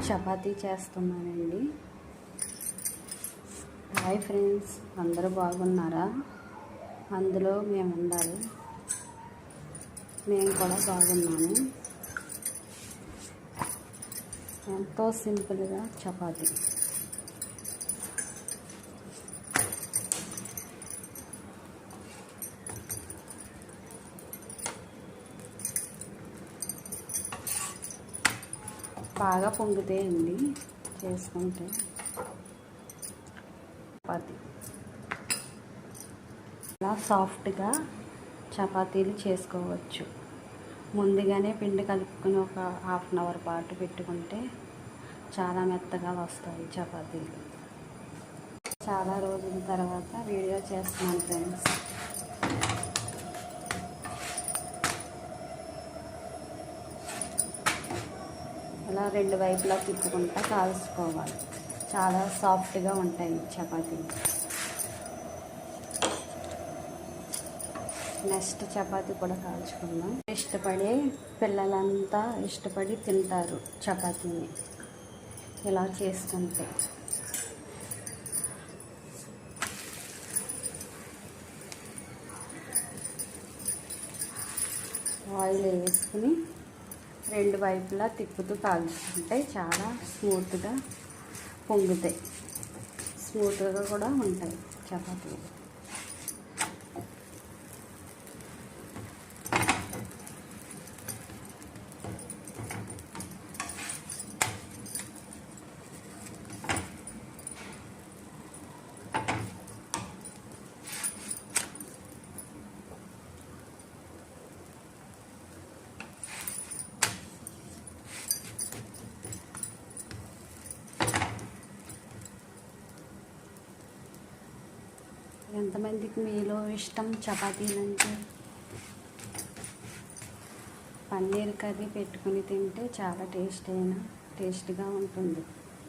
చపాతీ చేస్తున్నానండి. Hi friends, అందరూ బాగున్నారా? అందులో మేము ఉండాలి. నేను కూడా బాగున్నాను. ఎంతో సింపుల్గా చపాతీ. బాగా పొంగుతాయండి చేసుకుంటే చపాతీ. అలా సాఫ్ట్గా చపాతీలు చేసుకోవచ్చు. ముందుగానే పిండి కలుపుకొని ఒక హాఫ్ అన్ అవర్ పాటు పెట్టుకుంటే చాలా మెత్తగా వస్తాయి చపాతీలు. చాలా రోజుల తర్వాత వీడియో చేస్తున్నాను ఫ్రెండ్స్. ఇలా రెండు వైపులా తిప్పుకుంటా కాల్చుకోవాలి. చాలా సాఫ్ట్గా ఉంటాయి చపాతీలు. నెక్స్ట్ చపాతీ కూడా కాల్చుకుందాం. పిల్లలంతా ఇష్టపడి తింటారు చపాతీని ఇలా చేసుకుంటే. ఆయిల్ వేసుకుని రెండు వైపులా తిప్పుతూ కాల్చుకుంటే చాలా స్మూత్గా పొంగుతాయి. స్మూత్గా కూడా ఉంటాయి చపాతీలు. ఎంతమందికి మీలో ఇష్టం చపాతీలు అంటే? పన్నీర్ కర్రీ పెట్టుకుని తింటే చాలా టేస్ట్గా ఉంటుంది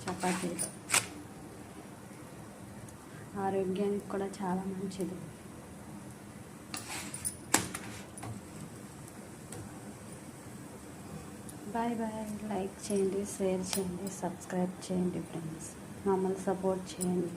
చపాతీలు. ఆరోగ్యానికి కూడా చాలా మంచిది. Bye bye. లైక్ చేయండి, షేర్ చేయండి, సబ్స్క్రైబ్ చేయండి ఫ్రెండ్స్. మమ్మల్ని సపోర్ట్ చేయండి.